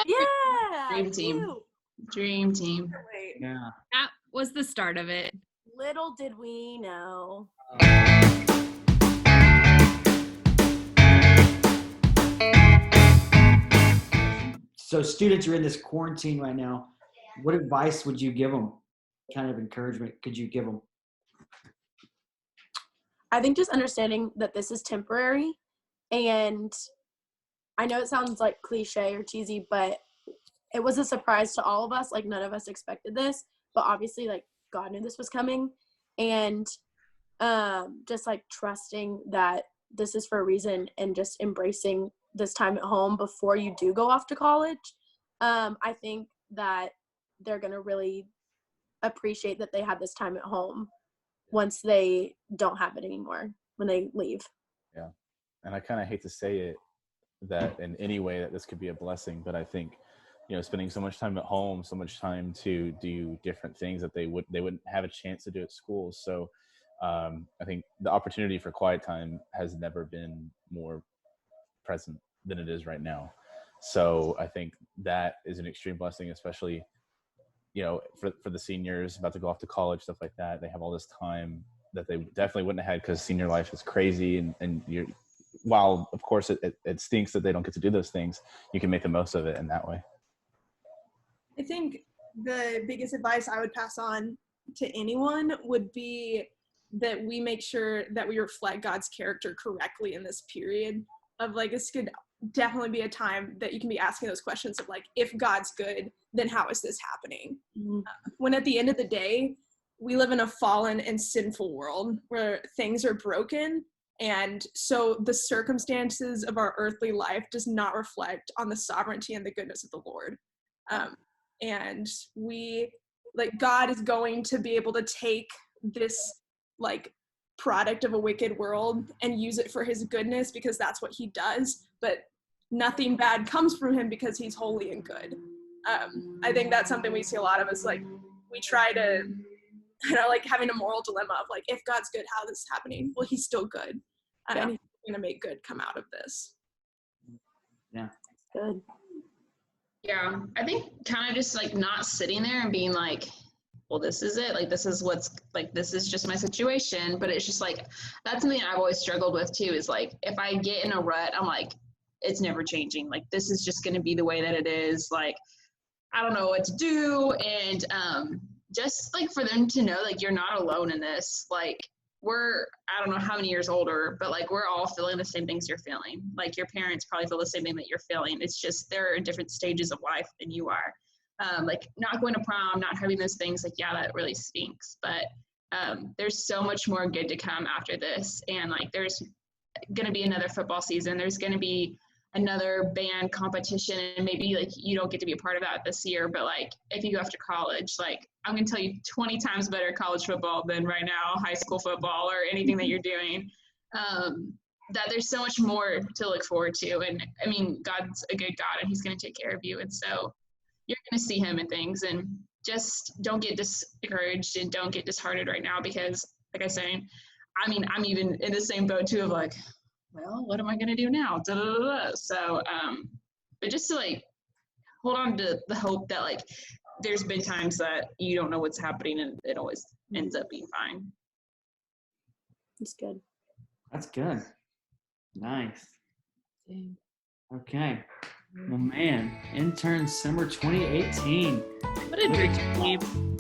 Yeah. Dream team. Woo. Dream team. Wait. Yeah. That was the start of it. Little did we know. So students are in this quarantine right now. What advice would you give them? What kind of encouragement could you give them? I think just understanding that this is temporary, and I know it sounds like cliche or cheesy, but it was a surprise to all of us. Like, none of us expected this, but obviously, like, God knew this was coming, and just like trusting that this is for a reason and just embracing this time at home before you do go off to college. I think that they're going to really appreciate that they had this time at home once they don't have it anymore when they leave. Yeah. And I kind of hate to say it that in any way that this could be a blessing, but I think, you know, spending so much time at home, so much time to do different things that they wouldn't have a chance to do at school. So I think the opportunity for quiet time has never been more present than it is right now. So I think that is an extreme blessing, especially, you know, for the seniors about to go off to college, stuff like that. They have all this time that they definitely wouldn't have had because senior life is crazy. And you're, while of course it stinks that they don't get to do those things, you can make the most of it in that way. I think the biggest advice I would pass on to anyone would be that we make sure that we reflect God's character correctly in this period of, like, this could definitely be a time that you can be asking those questions of, like, if God's good, then how is this happening? Mm-hmm. When at the end of the day, we live in a fallen and sinful world where things are broken. And so the circumstances of our earthly life does not reflect on the sovereignty and the goodness of the Lord. And we, like, God is going to be able to take this, like, product of a wicked world and use it for his goodness, because that's what he does. But nothing bad comes from him because he's holy and good. I think that's something we see a lot of us, like, we try to, you know, like, having a moral dilemma of, like, if God's good, how this is happening? Well, he's still good. And he's going to make good come out of this. Yeah. Good. Yeah, I think kind of just like not sitting there and being like, well, this is it. Like, this is what's like, this is just my situation. But it's just like, that's something I've always struggled with too, is like, if I get in a rut, I'm like, it's never changing. Like, this is just going to be the way that it is. Like, I don't know what to do. And just like for them to know, like, you're not alone in this. Like, I don't know how many years older, but like, we're all feeling the same things you're feeling. Like, your parents probably feel the same thing that you're feeling. It's just, they're in different stages of life than you are. Like, not going to prom, not having those things, like, yeah, that really stinks. But there's so much more good to come after this. And like, there's going to be another football season. There's going to be another band competition, and maybe like you don't get to be a part of that this year, but like, if you go after college, like, I'm going to tell you 20 times better college football than right now high school football or anything that you're doing. That there's so much more to look forward to. And I mean, God's a good God, and he's going to take care of you. And so you're going to see him in things, and just don't get discouraged and don't get disheartened right now, because like I was saying, I mean, I'm even in the same boat too of like, well, what am I going to do now? Da, da, da, da. So, but just to like hold on to the hope that like, there's been times that you don't know what's happening and it always ends up being fine. That's good. That's good. Nice. Okay. Well, man, Interns Summer 2018. What a dream.